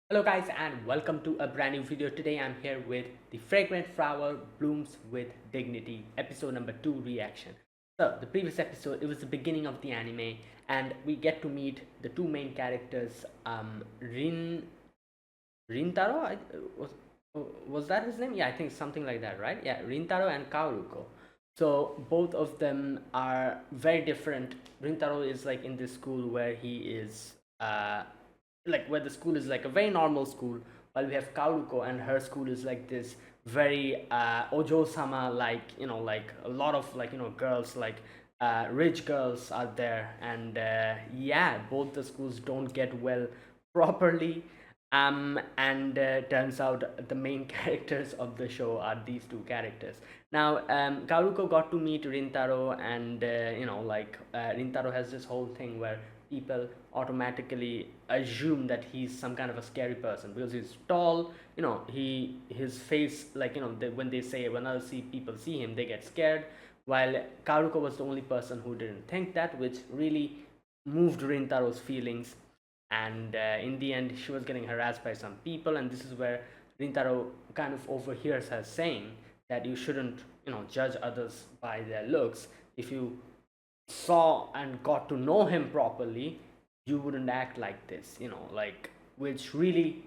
Hello guys and welcome to a brand new video. Today I'm here with the Fragrant Flower Blooms with Dignity episode number 2 reaction. So the previous episode, it was the beginning of the anime and we get to meet the two main characters, Rintaro. Was, was that his name? Yeah, I think something like that, right? Yeah, Rintaro and Kaoruko. So both of them are very different. Rintaro is like in this school where he is like where the school is like a very normal school, while we have Kaoruko and her school is like this very Ojo-sama, like like a lot of girls, like rich girls out there, and yeah, both the schools don't get well properly. And turns out the main characters of the show are these two characters. Now, Kaoruko got to meet Rintaro, and Rintaro has this whole thing where people automatically assume that he's some kind of a scary person because he's tall. His face, when they say when other people see him, they get scared. While Kaoruko was the only person who didn't think that, which really moved Rintaro's feelings. And in the end, she was getting harassed by some people, and this is where Rintaro kind of overhears her saying that you shouldn't judge others by their looks. If you saw and got to know him properly, you wouldn't act like this, like, which really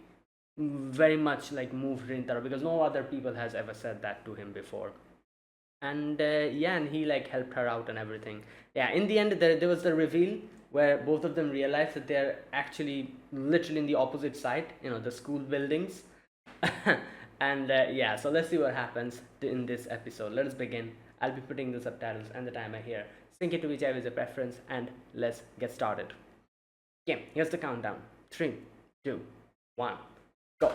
very much like moved Rintaro, because no other people has ever said that to him before. And yeah, and he like helped her out and everything. Yeah, in the end, there was the reveal where both of them realized that they're actually literally in the opposite side, the school buildings. And yeah, so let's see what happens in this episode. Let us begin. I'll be putting the subtitles and the timer here. Sync it to whichever is your preference, and let's get started. Okay, here's the countdown. 3, 2, 1, go.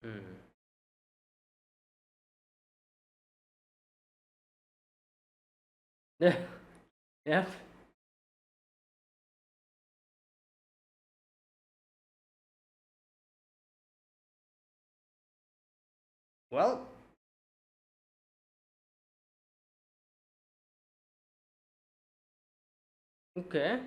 Mm. Yeah. Yep. Well, okay.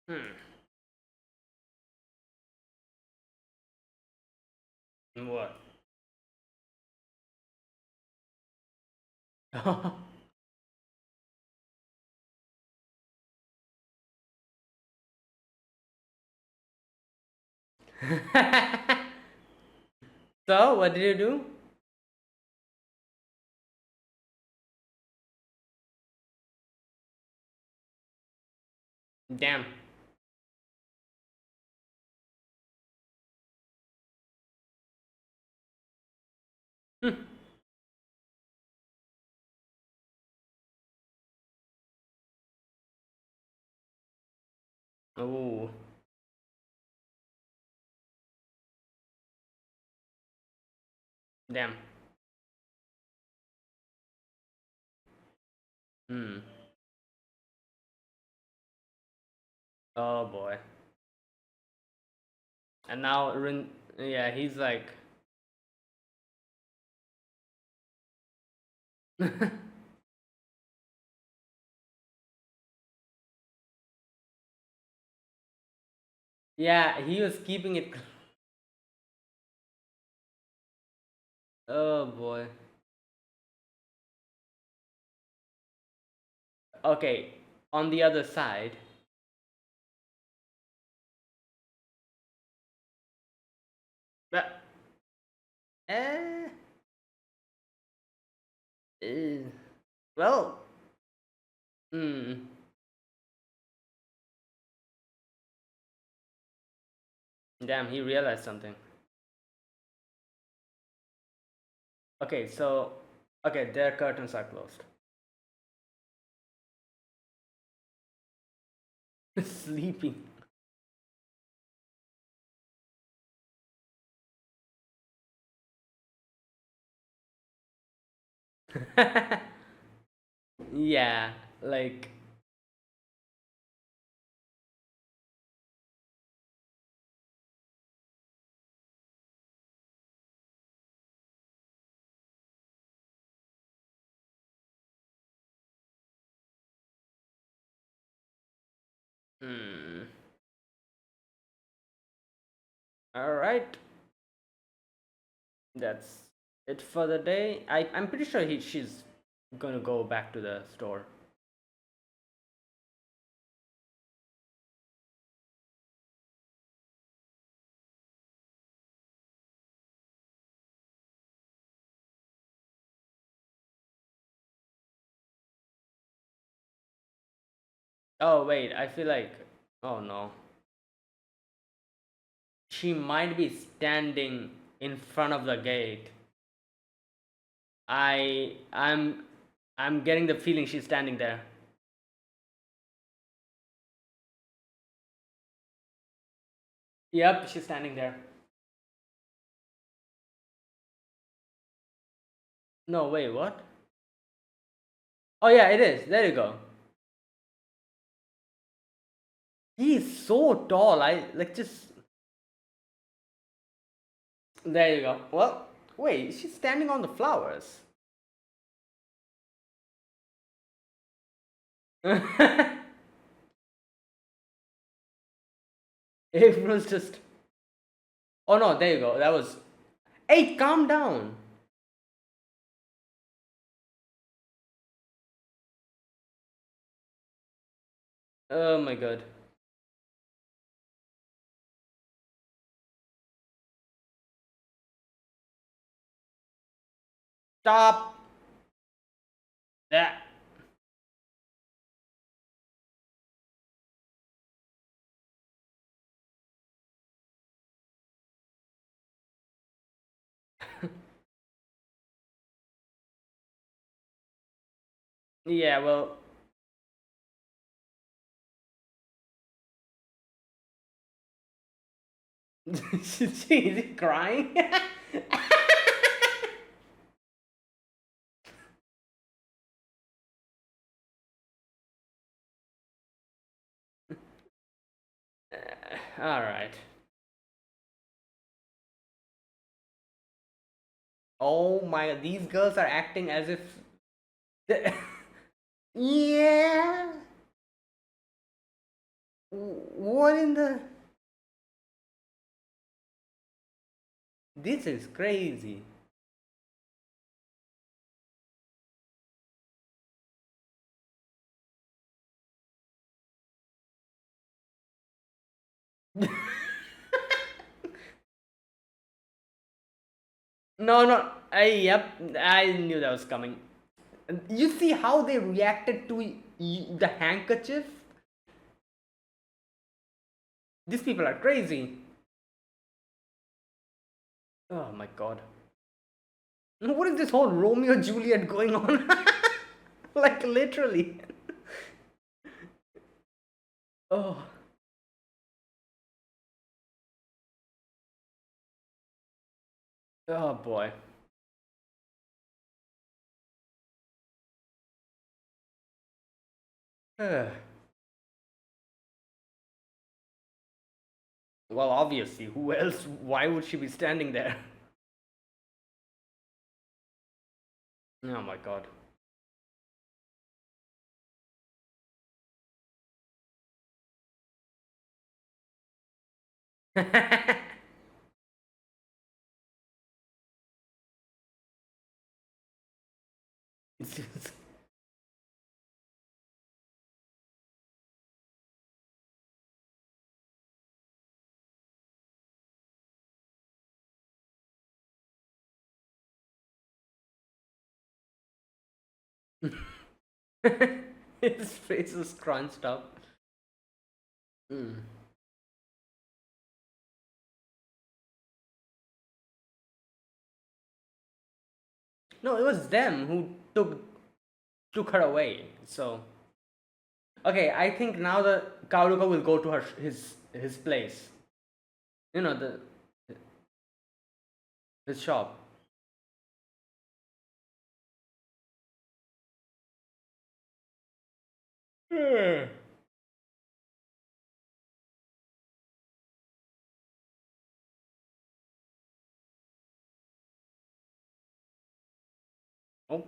Hmm. What? So, what did you do? Damn. Hmm. Oh. Damn. Hmm. Oh boy. And now yeah, he's like yeah, he was keeping it. Oh boy. Okay, on the other side. But eh, eh, well, hmm. Damn, he realized something. Okay, so okay, their curtains are closed. Sleeping. Yeah, like hmm. All right, that's it for the day. I'm pretty sure she's gonna go back to the store. Oh wait, I feel like oh no, she might be standing in front of the gate. I I'm I'm getting the feeling she's standing there. Yep, she's standing there. No, wait, what? Oh yeah, it is. There you go. He's so tall. I like just there you go. Well, wait, she's standing on the flowers. April's just. Oh no, there you go. That was. Hey, calm down. Oh my god. Stop that. Yeah, well. Is he crying? All right. Oh my, these girls are acting as if. Yeah. What in the. This is crazy. No, no. Yep, I knew that was coming. You see how they reacted to the handkerchief? These people are crazy. Oh my god. What is this whole Romeo Juliet going on? Like literally. Oh, oh boy. Well, obviously, who else? Why would she be standing there? Oh my god. It's just- His face is scrunched up. Mm. No, it was them who took her away. So okay, I think now the Kaoruko will go to his place. You know the his shop. Hmm. Oh.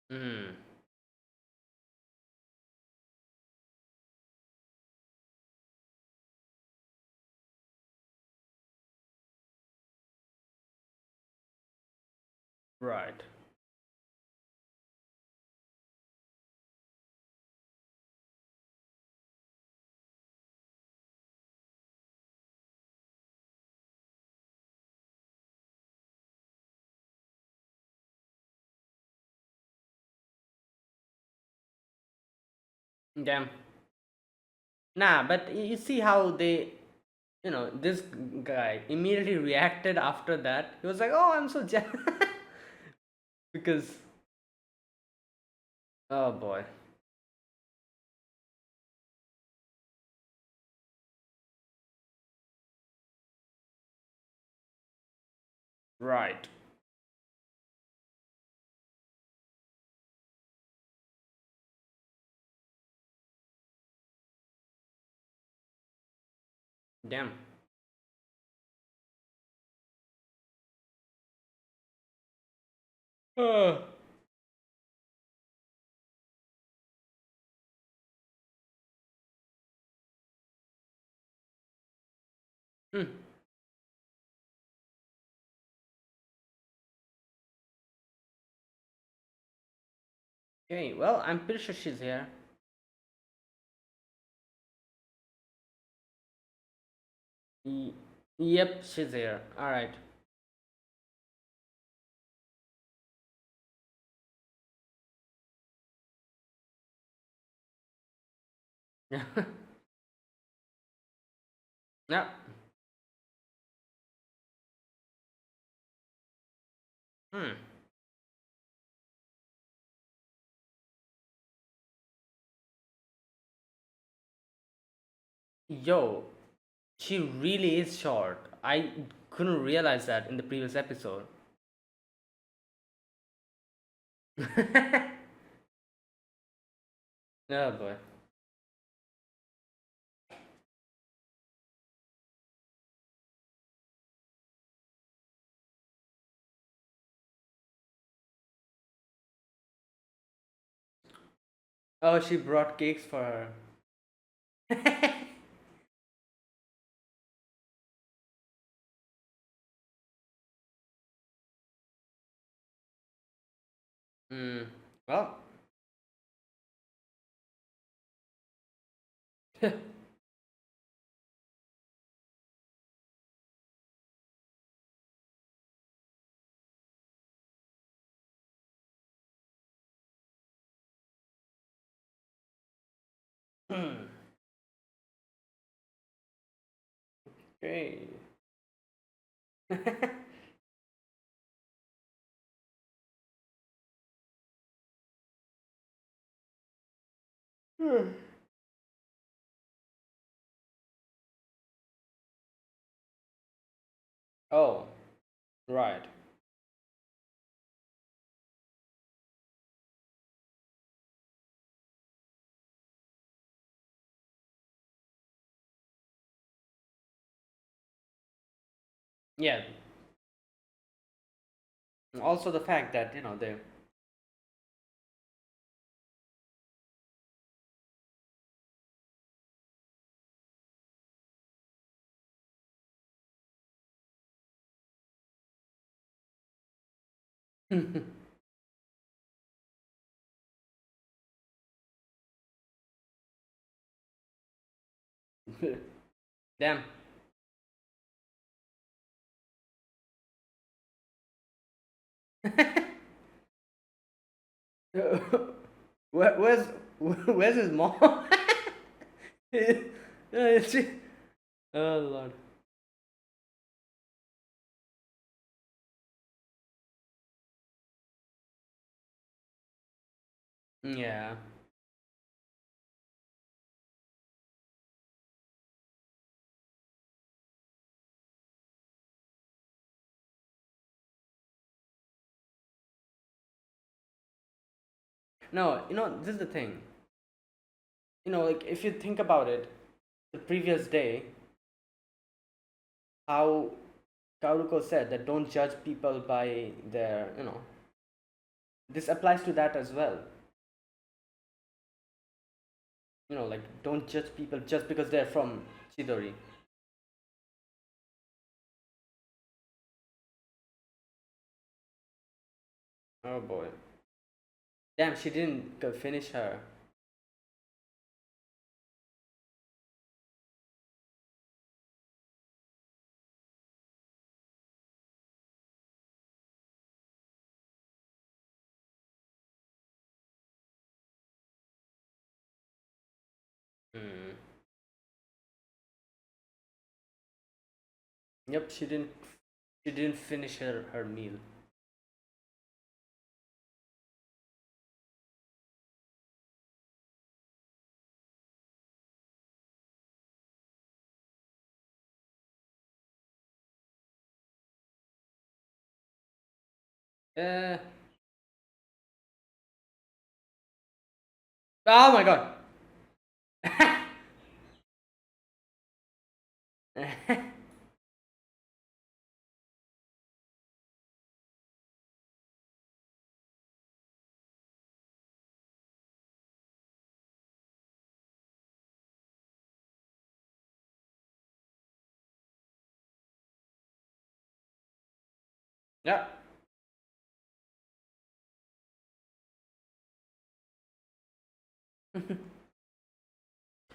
Hmm. Right. Damn. Nah, but you see how this guy immediately reacted after that. He was like, "Oh, I'm so jealous," because oh boy. Right. Damn. Uh. Hmm. Okay. Well, I'm pretty sure she's here. Y- yep, she's here. All right. Yeah. Yeah. Hmm. Yo, she really is short. I couldn't realize that in the previous episode. Oh boy. Oh, she brought cakes for her. Hmm. Well. Okay. Oh, right. Yeah. Also the fact that, they. Damn. Where's where's his mom? Oh Lord. Yeah. No, this is the thing. Like if you think about it, the previous day, how Kaoruko said that don't judge people by their. This applies to that as well. Like don't judge people just because they're from Chidori. Oh boy. Damn, she didn't finish her. Hmm. Yep, she didn't finish her meal. Uh oh my god. Yeah.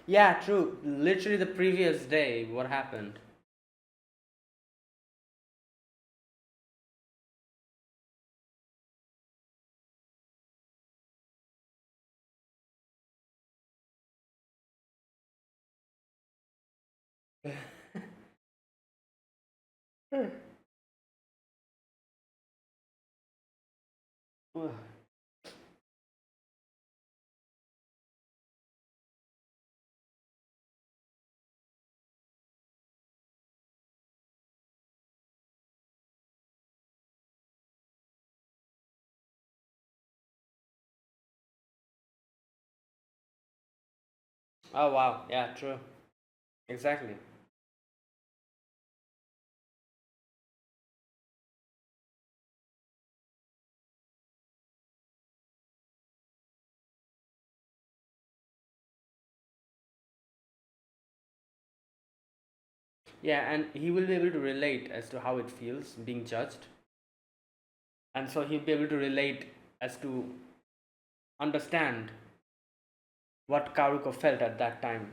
Yeah, true. Literally the previous day, what happened? Oh wow, yeah, true. Exactly. Yeah, and he will be able to relate as to how it feels being judged. And so he'll be able to relate as to understand what Karuko felt at that time.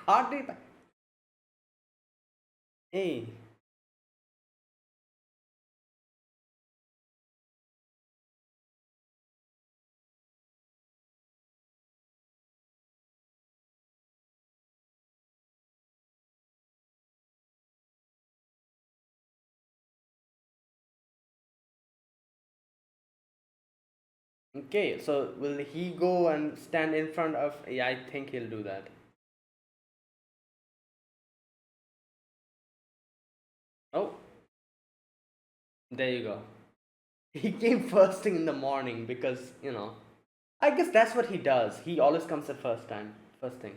How did hey. Okay, so will he go and stand in front of? Yeah, I think he'll do that. Oh, there you go. He came first thing in the morning because, I guess that's what he does. He always comes at first time, first thing.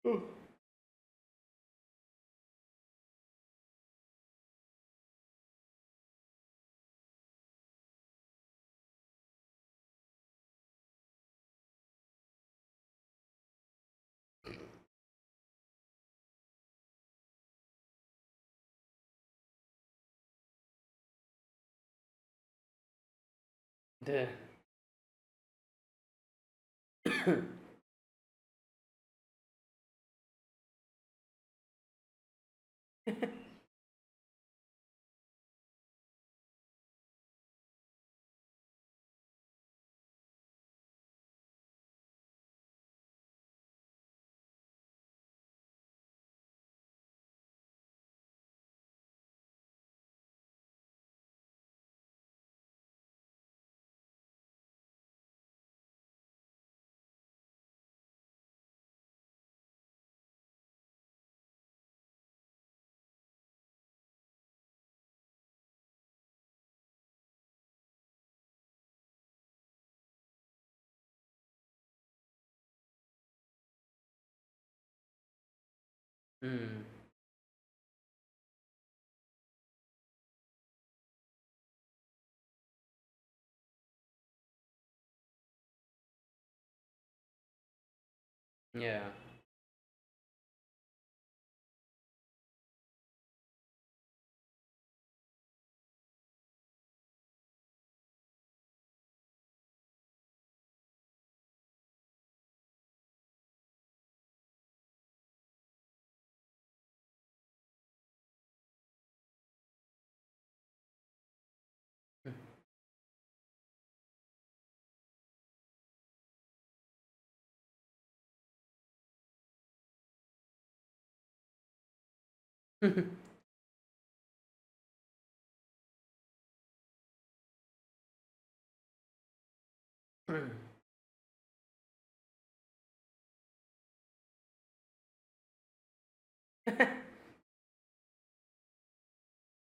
Oh. The mm, yeah.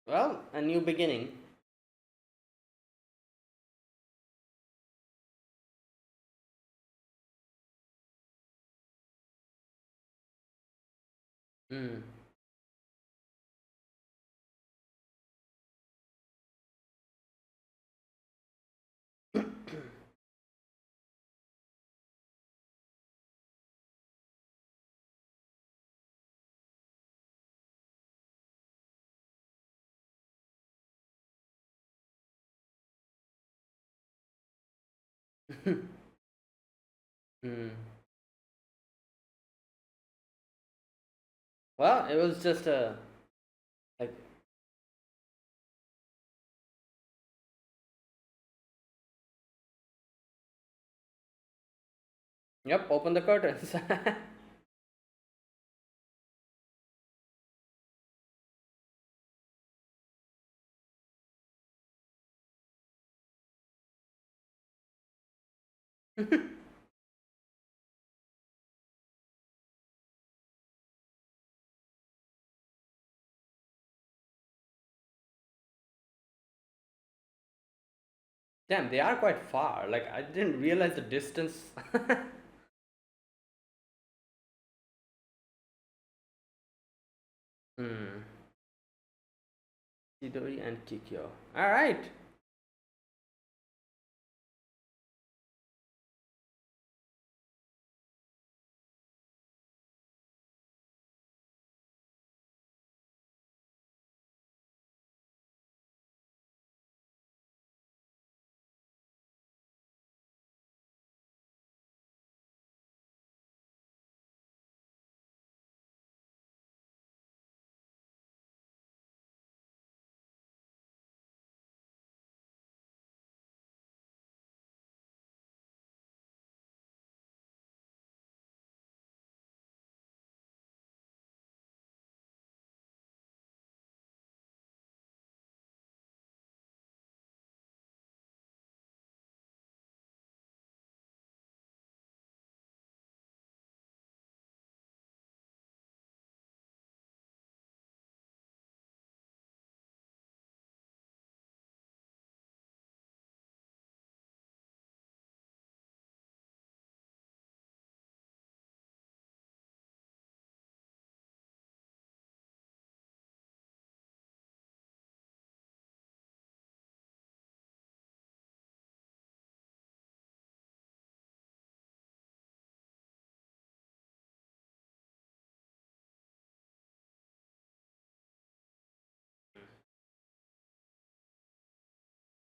Well, a new beginning. Mm. Mm. Well, it was just a like, yep, open the curtains. Damn, they are quite far. Like I didn't realize the distance. Hmm. Chidori and Kikyo. All right.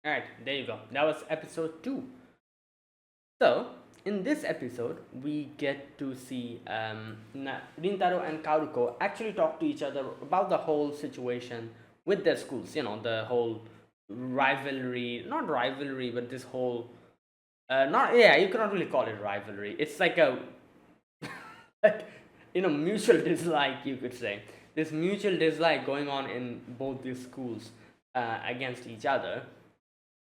All right, there you go. That was episode 2. So, in this episode, we get to see Rintaro and Kaoruko actually talk to each other about the whole situation with their schools. The whole rivalry, not rivalry, but this whole, not, yeah, you cannot really call it rivalry. It's like a, like, mutual dislike, you could say. This mutual dislike going on in both these schools against each other.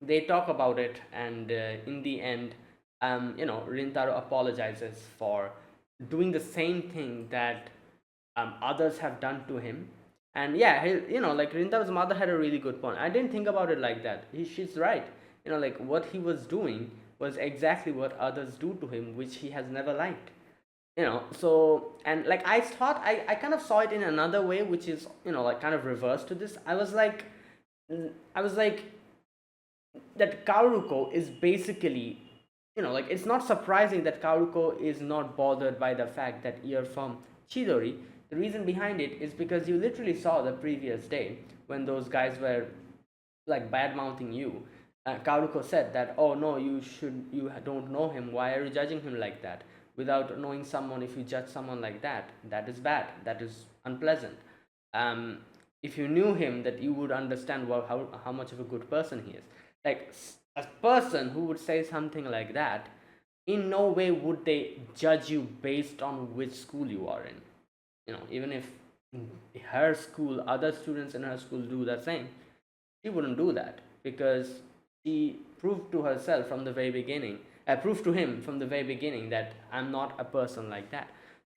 They talk about it, and in the end, Rintaro apologizes for doing the same thing that others have done to him. And yeah, like Rintaro's mother had a really good point. I didn't think about it like that. She's right. Like what he was doing was exactly what others do to him, which he has never liked. So, and like I thought, I kind of saw it in another way, which is, like kind of reverse to this. I was like that Kaoruko is basically, like it's not surprising that Kaoruko is not bothered by the fact that you're from Chidori. The reason behind it is because you literally saw the previous day when those guys were like bad mouthing you. Kaoruko said that, oh no, you don't know him. Why are you judging him like that? Without knowing someone, if you judge someone like that, that is bad. That is unpleasant. Um, if you knew him, that you would understand how much of a good person he is. Like a person who would say something like that, in no way would they judge you based on which school you are in. Even if her school, other students in her school do the same, she wouldn't do that because she proved to herself from the very beginning, proved to him from the very beginning that I'm not a person like that.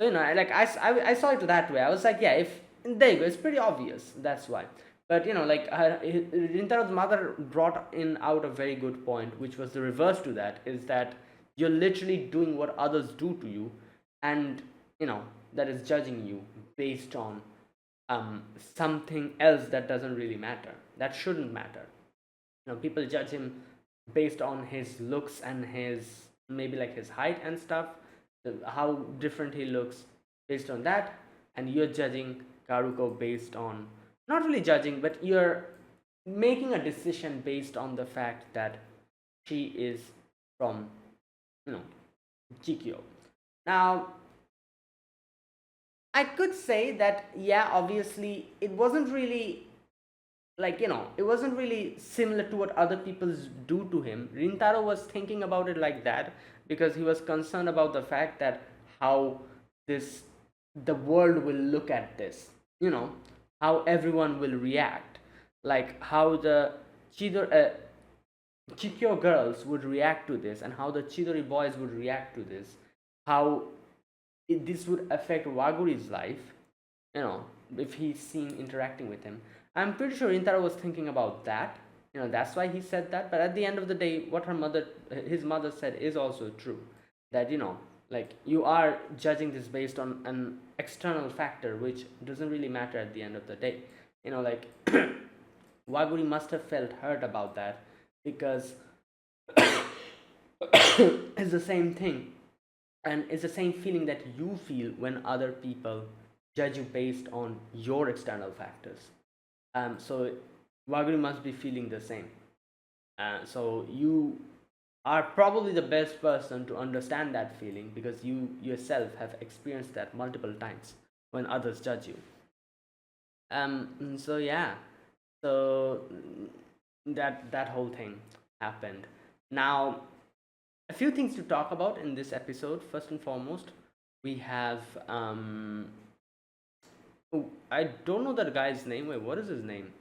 So like I saw it that way. I was like, yeah, if there you go, it's pretty obvious. That's why. But like Rintaro's mother brought in out a very good point, which was the reverse to that, is that you're literally doing what others do to you, and that is judging you based on something else that doesn't really matter, that shouldn't matter. People judge him based on his looks and his, maybe like his height and stuff, how different he looks based on that, and you're judging Karuko based on, not really judging, but you're making a decision based on the fact that she is from Chikyo. Now, I could say that, yeah, obviously it wasn't really, like, it wasn't really similar to what other people do to him. Rintaro was thinking about it like that because he was concerned about the fact that how this the world will look at this, how everyone will react, like how the Chikyo girls would react to this, and how the Chidori boys would react to this, how this would affect Waguri's life, if he's seen interacting with him. I'm pretty sure Intaro was thinking about that. That's why he said that. But at the end of the day, what his mother said is also true. That, like you are judging this based on an external factor, which doesn't really matter at the end of the day. Like Waguri must have felt hurt about that because it's the same thing, and it's the same feeling that you feel when other people judge you based on your external factors. So Waguri must be feeling the same. So you are probably the best person to understand that feeling because you yourself have experienced that multiple times when others judge you. So yeah, so that whole thing happened. Now, a few things to talk about in this episode. First and foremost, we have oh, I don't know that guy's name. Wait, what is his name?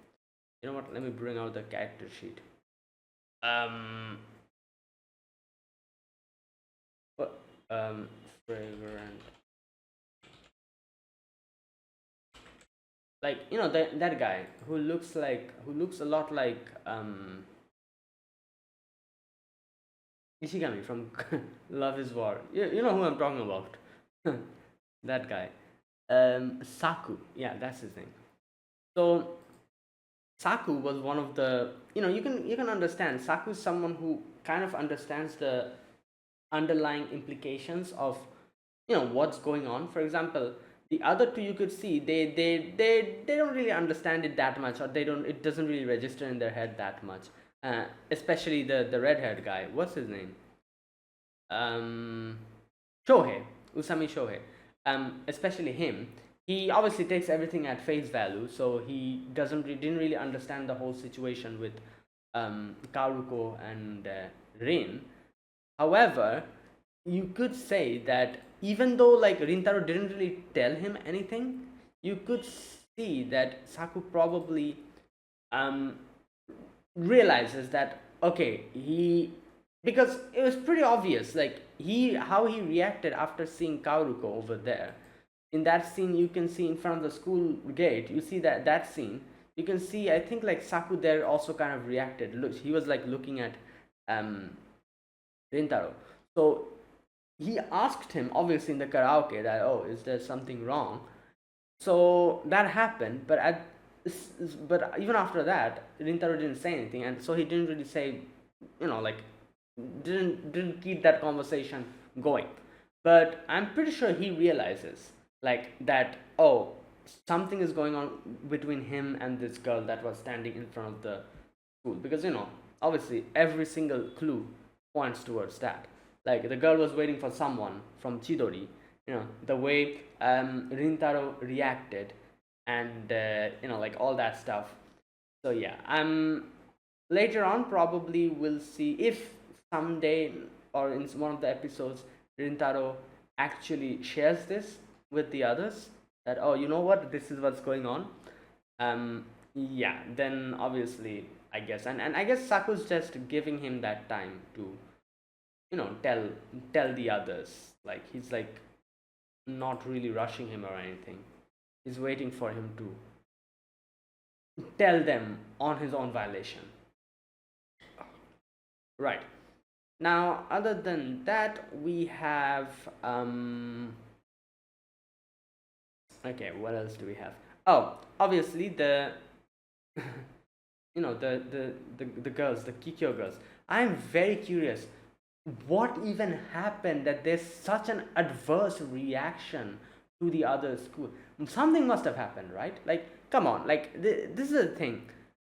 You know what? Let me bring out the character sheet. Um, what? Fragrant. Like that guy who looks a lot like Ishigami from Love Is War. You know who I'm talking about. That guy. Saku. Yeah, that's his name. So Saku was one of the, you can understand Saku is someone who kind of understands the underlying implications of what's going on. For example, the other two, you could see they don't really understand it that much, or it doesn't really register in their head that much especially the red-haired guy. What's his name? Um, Shohei, Usami Shohei. Especially him. He obviously takes everything at face value, so he didn't really understand the whole situation with Karuko and Rin. However, you could say that even though like Rintaro didn't really tell him anything, you could see that Saku probably um, realizes that okay, because it was pretty obvious like how he reacted after seeing Kaoruko over there. In that scene, you can see in front of the school gate, you see that scene, you can see, I think like Saku there also kind of reacted. Look, he was like looking at um Rintaro. So he asked him obviously in the karaoke that, oh, is there something wrong? So that happened, but even after that, Rintaro didn't say anything, and so he didn't really say, like didn't keep that conversation going. But I'm pretty sure he realizes like that, oh, something is going on between him and this girl that was standing in front of the school, because obviously every single clue points towards that. Like the girl was waiting for someone from Chidori. The way Rintaro reacted, and like all that stuff. So yeah, later on probably we'll see if someday or in one of the episodes Rintaro actually shares this with the others, that, oh, you know what, this is what's going on. Yeah, then obviously I guess, and I guess Saku's just giving him that time to tell the others. Like he's like not really rushing him or anything. He's waiting for him to tell them on his own violation. Right. Now, other than that, we have okay, what else do we have? Oh, obviously the the girls, the Kikyo girls. I'm very curious what even happened that there's such an adverse reaction to the other school. Something must have happened, right? Like, come on, like this is the thing.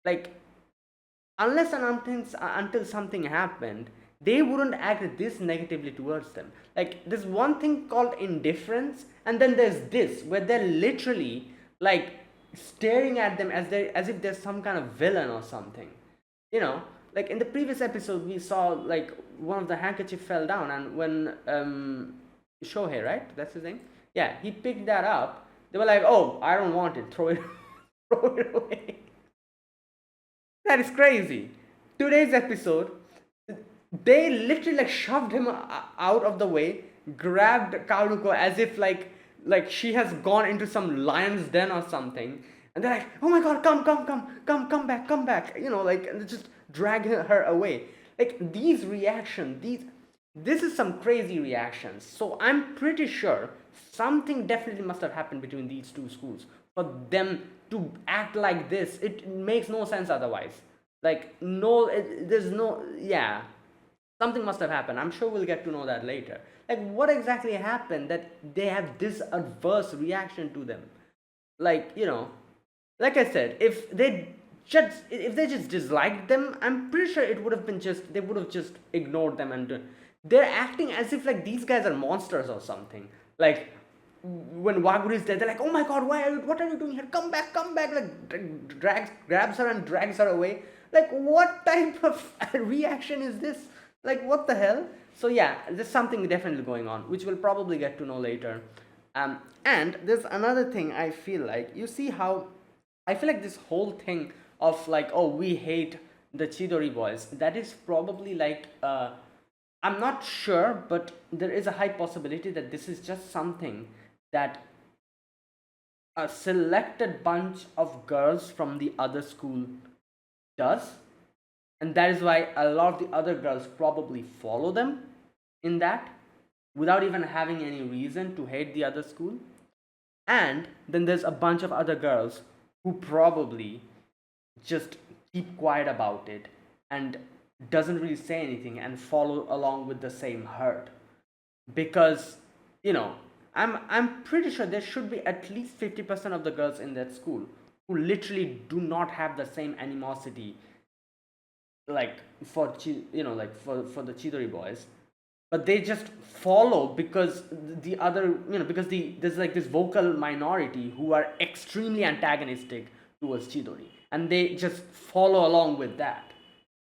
Like, unless and until something happened, they wouldn't act this negatively towards them. Like, there's one thing called indifference, and then there's this where they're literally like staring at them as if there's some kind of villain or something. Like in the previous episode, we saw like one of the handkerchief fell down, and when Shohei, right? That's his name. Yeah, he picked that up. They were like, "Oh, I don't want it. Throw it, throw it away." That is crazy. Today's episode, they literally like shoved him out of the way, grabbed Kaoruko as if like she has gone into some lion's den or something, and they're like, "Oh my god, come back, come back!" Like, and just drag her away. Like these reactions, this is some crazy reactions. So I'm pretty sure something definitely must have happened between these two schools for them to act like this. It makes no sense otherwise. Like, no, there's no, yeah, something must have happened. I'm sure we'll get to know that later. Like, what exactly happened that they have this adverse reaction to them? Like, like I said, if they just disliked them, I'm pretty sure it would have been just, they would have just ignored them, and they're acting as if like these guys are monsters or something. Like when Waguri is there, they're like, "Oh my god, what are you doing here? Come back!" Like grabs her and drags her away. Like, what type of reaction is this? Like, what the hell? So yeah, there's something definitely going on, which we'll probably get to know later. And there's another thing I feel like, you see how I feel like this whole thing of like, oh, we hate the Chidori boys, that is probably like, I'm not sure, but there is a high possibility that this is just something that a selected bunch of girls from the other school does, and that is why a lot of the other girls probably follow them in that without even having any reason to hate the other school. And then there's a bunch of other girls who probably just keep quiet about it and doesn't really say anything and follow along with the same herd, because I'm pretty sure there should be at least 50% of the girls in that school who literally do not have the same animosity like like for the Chidori boys, but they just follow because the other because there's like this vocal minority who are extremely antagonistic towards Chidori, and they just follow along with that.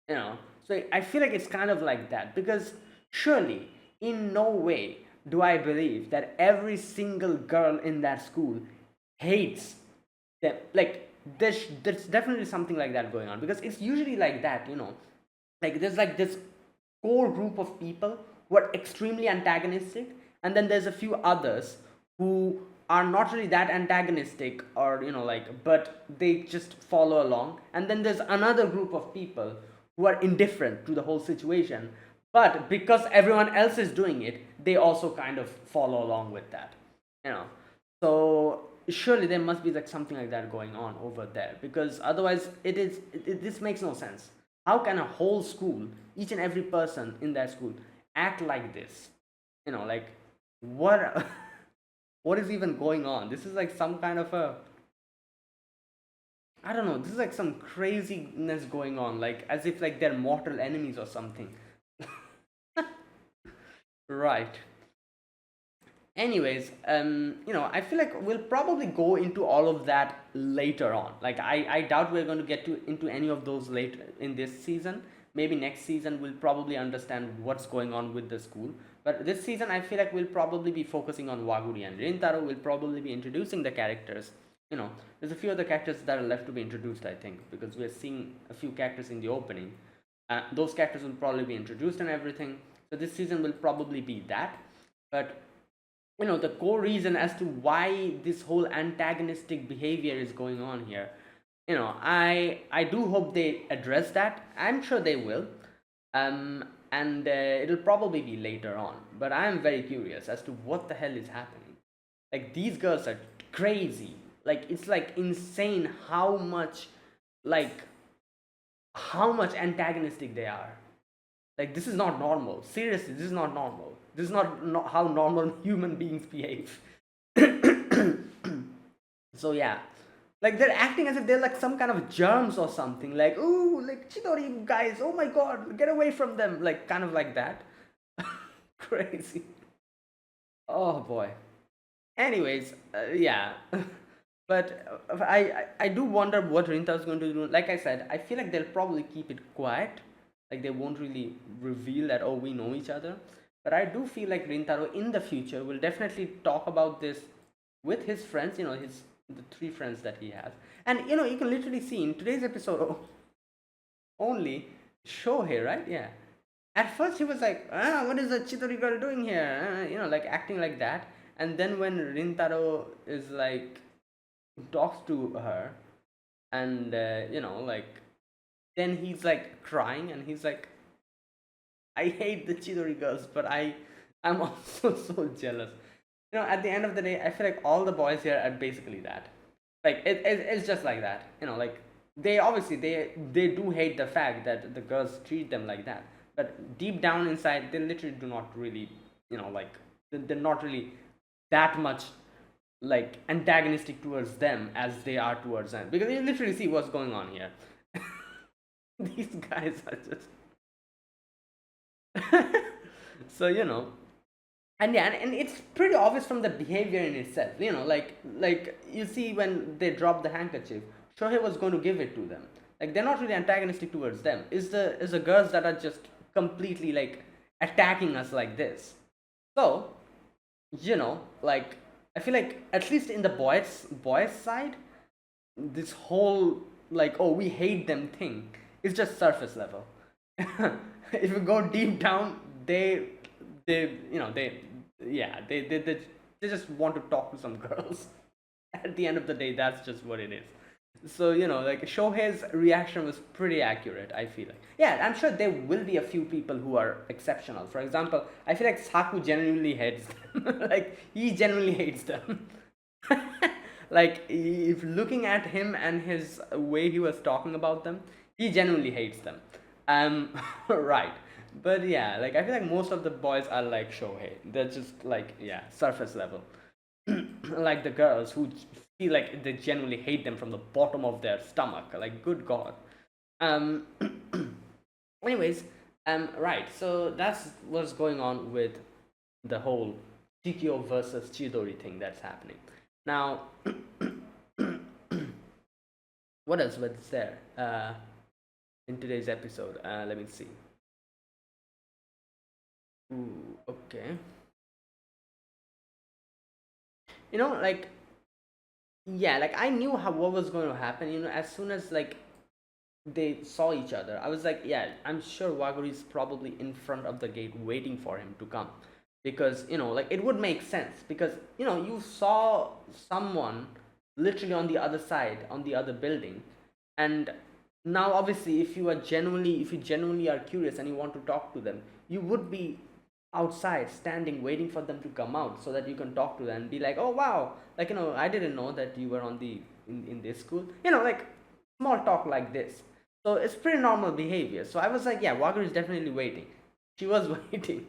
So I feel like it's kind of like that, because surely in no way do I believe that every single girl in that school hates them. Like there's definitely something like that going on, because it's usually like that. Like there's like this core group of people who are extremely antagonistic, and then there's a few others who are not really that antagonistic, or like, but they just follow along, and then there's another group of people who are indifferent to the whole situation, but because everyone else is doing it, they also kind of follow along with that you know so surely there must be like something like that going on over there, because otherwise this makes no sense. How can a whole school, each and every person in that school, act like this? Like, what what is even going on? This is like some kind of a, I don't know, this is like some craziness going on, like as if like they're mortal enemies or something. Right. Anyways, I feel like we'll probably go into all of that later on. Like I doubt we're going to get to into any of those later in this season. Maybe next season we'll probably understand what's going on with the school. But this season I feel like we'll probably be focusing on Waguri and Rintaro. We'll probably be introducing the characters. There's a few other characters that are left to be introduced, I think, because we're seeing a few characters in the opening. Those characters will probably be introduced and everything. So this season will probably be that. But the core reason as to why this whole antagonistic behavior is going on here, I do hope they address that. I'm sure they will. And it'll probably be later on, but I am very curious as to what the hell is happening. Like, these girls are crazy. Like, it's like insane like how much antagonistic they are. Like, this is not normal. Seriously, this is not normal. This is not how normal human beings behave. So yeah, like they're acting as if they're like some kind of germs or something. Like, ooh, like Chidori guys, oh my god, get away from them. Like, kind of like that. Crazy. Oh boy. Anyways, yeah. But I do wonder what Rinta is going to do. Like I said, I feel like they'll probably keep it quiet. Like, they won't really reveal that, oh, we know each other. But I do feel like Rintaro in the future will definitely talk about this with his friends, the three friends that he has. And you can literally see in today's episode, only Shohei, right? Yeah. At first he was like, what is the Chidori girl doing here? Like acting like that. And then when Rintaro is like, talks to her, and like, then he's like crying, and he's like, I hate the Chidori girls, but I'm also so jealous. At the end of the day, I feel like all the boys here are basically that. Like, it's just like that. Like, they obviously they do hate the fact that the girls treat them like that, but deep down inside, they literally do not really, like, they're not really that much like antagonistic towards them as they are towards them, because you literally see what's going on here. These guys are just so and yeah, and it's pretty obvious from the behavior in itself. Like you see when they drop the handkerchief, Shohei was going to give it to them. Like, they're not really antagonistic towards them. Is the girls that are just completely like attacking us like this. So like, I feel like at least in the boys side, this whole like, oh, we hate them thing is just surface level. If you go deep down, they yeah, they just want to talk to some girls. At the end of the day, that's just what it is. So like, Shohei's reaction was pretty accurate, I feel like. Yeah, I'm sure there will be a few people who are exceptional. For example, I feel like Saku genuinely hates them. Like, he genuinely hates them. Like, if looking at him and his way he was talking about them, he genuinely hates them. Right. But yeah, like, I feel like most of the boys are like Shohei. They're just like, yeah, surface level. Like the girls who feel like they genuinely hate them from the bottom of their stomach. Like, good god. Um Anyways, right. So that's what's going on with the whole Chikyo versus Chidori thing that's happening. Now, what else was there in today's episode? Let me see. Ooh, okay. Like, yeah, like I knew how what was going to happen. As soon as like they saw each other, I was like, yeah, I'm sure Waguri is probably in front of the gate waiting for him to come, because like it would make sense, because you saw someone literally on the other side, on the other building, and now obviously if you genuinely are curious and you want to talk to them, you would be outside standing waiting for them to come out so that you can talk to them and be like, oh wow, like I didn't know that you were on the in this school, like small talk like this. So it's pretty normal behavior. So I was like, yeah, Walker is definitely waiting. She was waiting.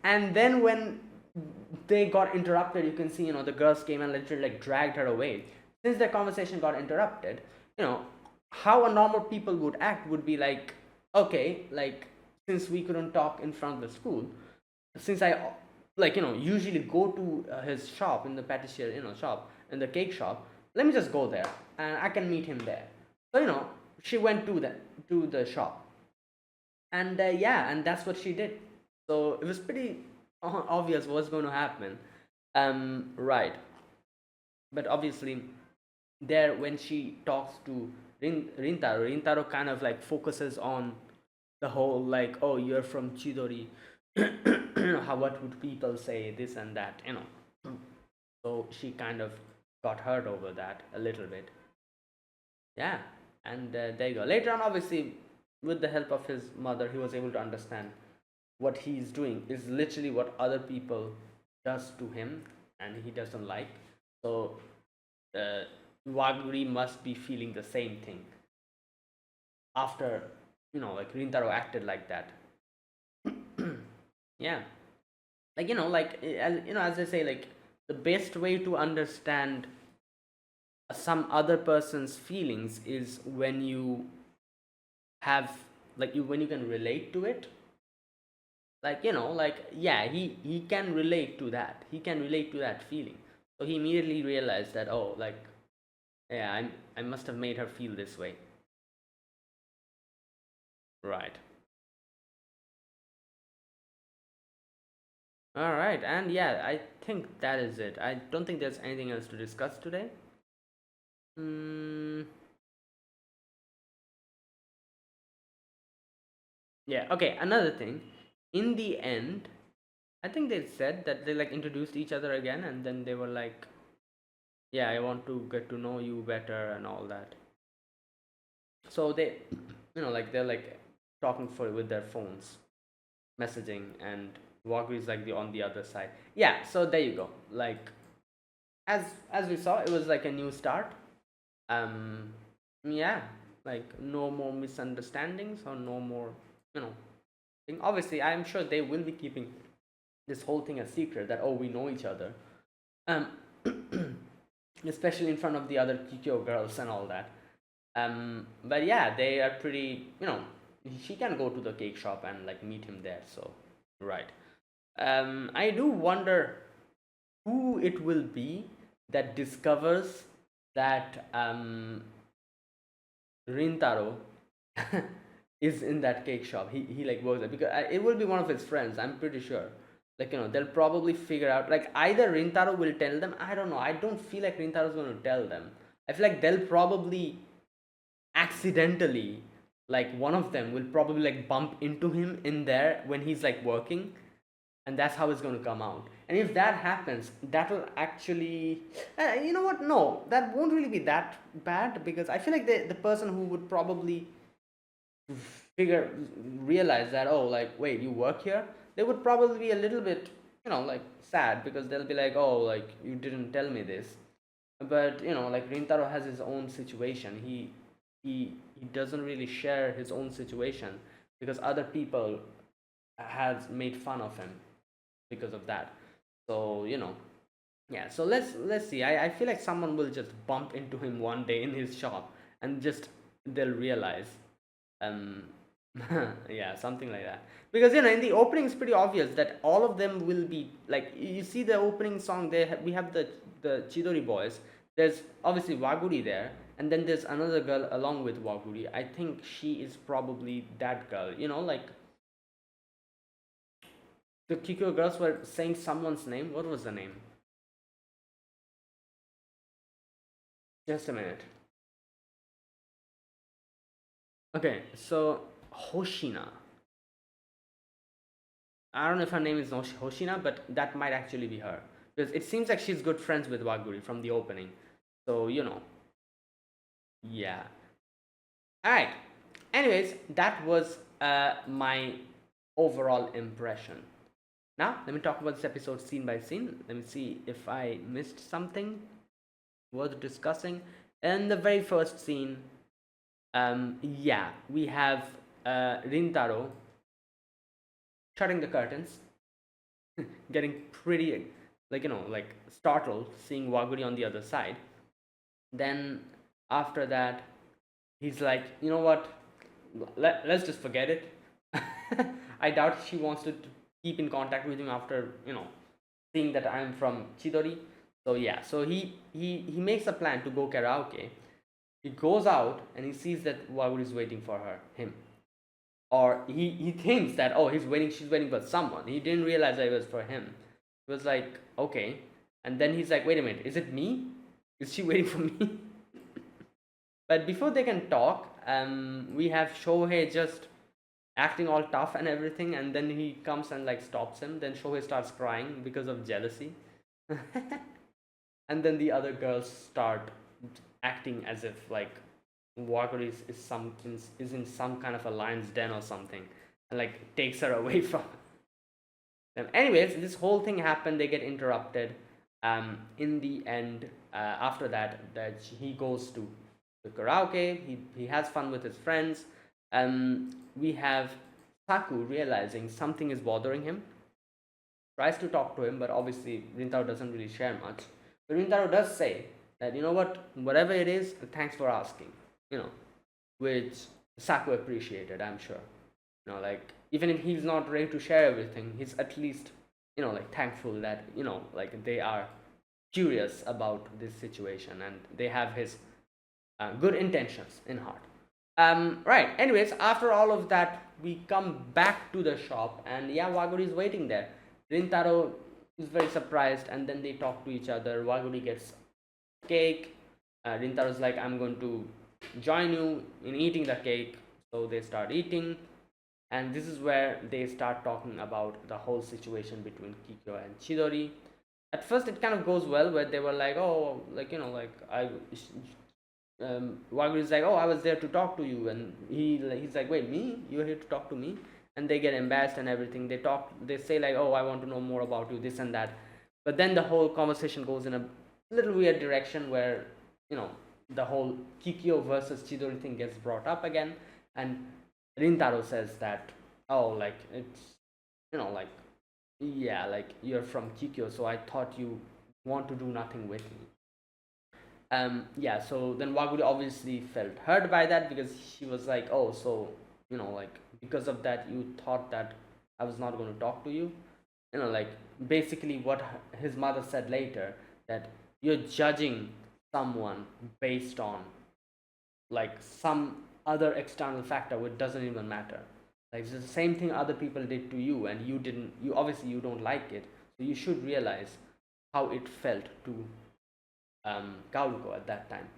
And then when they got interrupted, you can see, the girls came and literally like dragged her away. Since their conversation got interrupted, you know, how a normal people would act would be like, okay, like since we couldn't talk in front of the school, since I like usually go to his shop in the patissier shop, in the cake shop, let me just go there and I can meet him there. So she went to the shop, and yeah, and that's what she did. So it was pretty obvious what's going to happen. Right. But obviously there, when she talks to Rintaro kind of like focuses on the whole like, oh, you're from Chidori, how, what would people say, this and that, so she kind of got hurt over that a little bit. Yeah. And there you go. Later on, obviously, with the help of his mother, he was able to understand what he's doing is literally what other people does to him, and he doesn't like. So uh, Waguri must be feeling the same thing after like Rintaro acted like that. Yeah. Like like as I say, like the best way to understand some other person's feelings is when you have, like, when you can relate to it. Like like, yeah, he can relate to that, he can relate to that feeling. So he immediately realized that, oh, like, yeah, I must have made her feel this way. Right. All right. And yeah, I think that is it. I don't think there's anything else to discuss today. mm, yeah, okay, another thing. In the end, I think they said that they like introduced each other again, and then they were like, yeah, I want to get to know you better and all that. So they, like they're like talking for with their phones, messaging, and Walker is like the on the other side. Yeah, so there you go. Like, as we saw, it was like a new start. um yeah, like no more misunderstandings, or no more, you know thing. Obviously, I'm sure they will be keeping this whole thing a secret, that, oh, we know each other, um especially in front of the other Kikyo girls and all that. But yeah, they are pretty, she can go to the cake shop and like meet him there. So, right. I do wonder who it will be that discovers that Rintaro is in that cake shop. He like works there, because it will be one of his friends. I'm pretty sure. Like, they'll probably figure out, like, either Rintaro will tell them. I don't know. I don't feel like Rintaro's going to tell them. I feel like they'll probably accidentally, like, one of them will probably like bump into him in there when he's like working, and that's how it's going to come out. And if that happens, that will actually, you know what, no, that won't really be that bad, because I feel like the person who would probably figure realize that, oh, like, wait, you work here, they would probably be a little bit, like, sad, because they'll be like, oh, like, you didn't tell me this. But like, Rintaro has his own situation. He doesn't really share his own situation, because other people has made fun of him because of that. So, yeah. So let's see. I feel like someone will just bump into him one day in his shop, and just they'll realize. um Yeah, something like that. Because in the opening, it's pretty obvious that all of them will be like you see the opening song. We have the Chidori boys. There's obviously Waguri there, and then there's another girl along with Waguri. I think she is probably that girl. Like the Kikyo girls were saying someone's name. What was the name? Just a minute. Okay, so Hoshina. I don't know if her name is Hoshina, but that might actually be her. Because it seems like she's good friends with Waguri from the opening. So, yeah. Alright. Anyways, that was my overall impression. Now, let me talk about this episode scene by scene. Let me see if I missed something worth discussing. In the very first scene, yeah, we have Rintaro shutting the curtains, getting pretty, like startled seeing Waguri on the other side. Then after that, he's like, you know what? Let's just forget it. I doubt she wants to keep in contact with him after seeing that I'm from Chidori. So yeah, so he makes a plan to go karaoke. He goes out and he sees that Waguri is waiting for him, or he thinks that, oh, she's waiting for someone. He didn't realize that it was for him. He was like, okay, and then he's like, wait a minute, is it me? Is she waiting for me? But before they can talk, we have Shohei just acting all tough and everything, and then he comes and like stops him. Then Shohei starts crying because of jealousy. And then the other girls start acting as if like Walker is in some kind of a lion's den or something, and like takes her away from them. Anyways, this whole thing happened. They get interrupted. In the end, after that he goes to the karaoke. He has fun with his friends. We have Saku realizing something is bothering him. Tries to talk to him, but obviously Rintaro doesn't really share much. But Rintaro does say that, you know what, whatever it is, thanks for asking. You know, which Saku appreciated, I'm sure. Like even if he's not ready to share everything, he's at least like thankful that like they are curious about this situation and they have his good intentions in heart. Right. Anyways, after all of that, we come back to the shop, and yeah, Waguri is waiting there. Rintaro is very surprised, and then they talk to each other. Waguri gets cake. Rintaro's like, I'm going to join you in eating the cake. So they start eating, and this is where they start talking about the whole situation between Kikyo and Chidori. At first, it kind of goes well, where they were like, oh, like like Wagyu is like, oh, I was there to talk to you, and he's like, wait, me? You're here to talk to me? And they get embarrassed and everything. They say like, oh, I want to know more about you, this and that. But then the whole conversation goes in a little weird direction where the whole Kikyo versus Chidori thing gets brought up again, and Rintaro says that, oh, like it's like, yeah, like you're from Kikyo, so I thought you want to do nothing with me. Yeah, so then Waguri obviously felt hurt by that, because she was like, oh, so like because of that you thought that I was not going to talk to you, like basically what his mother said later, that you're judging someone based on like some other external factor which doesn't even matter. Like it's the same thing other people did to you, and you obviously you don't like it, so you should realize how it felt to Kaoru at that time.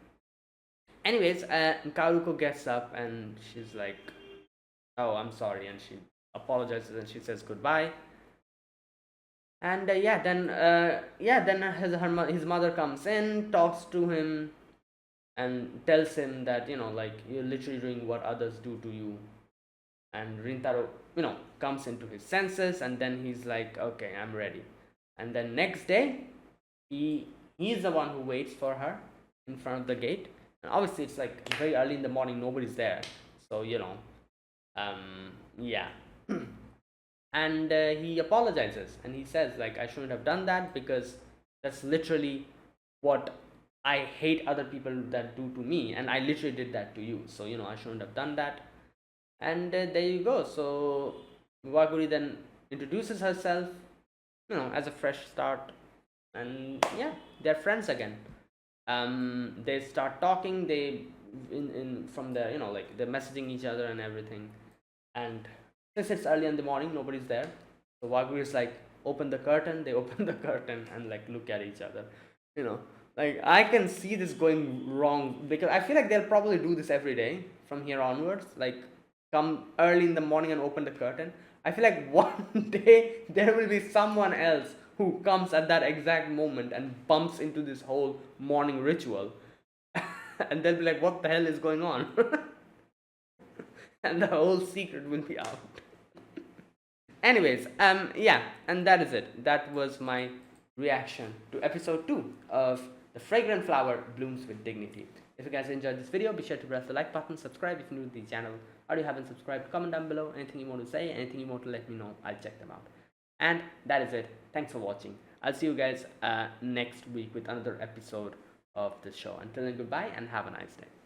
Anyways, Kaoru gets up and she's like, "Oh, I'm sorry," and she apologizes and she says goodbye. And then his mother comes in, talks to him, and tells him that like you're literally doing what others do to you. And Rintaro comes into his senses, and then he's like, okay, I'm ready. And then next day, he's the one who waits for her in front of the gate. And obviously it's like very early in the morning, nobody's there, so yeah. And he apologizes and he says like, I shouldn't have done that, because that's literally what I hate other people that do to me, and I literally did that to you, so I shouldn't have done that. And there you go. So Waguri then introduces herself, as a fresh start, and yeah, they're friends again. They start talking. They in from there, like they're messaging each other and everything. And since it's early in the morning, nobody's there. So Wagyu is like, open the curtain. They open the curtain and like look at each other. You know, like I can see this going wrong because I feel like they'll probably do this every day from here onwards. Like, come early in the morning and open the curtain. I feel like one day there will be someone else who comes at that exact moment and bumps into this whole morning ritual. And they'll be like, what the hell is going on? And the whole secret will be out. Anyways, yeah, and that is it. That was my reaction to episode 2 of The Fragrant Flower Blooms with Dignity. If you guys enjoyed this video, be sure to press the like button, subscribe if you're new to the channel, or you haven't subscribed, comment down below anything you want to say, anything you want to let me know, I'll check them out. And that is it. Thanks for watching. I'll see you guys next week with another episode of this show. Until then, goodbye and have a nice day.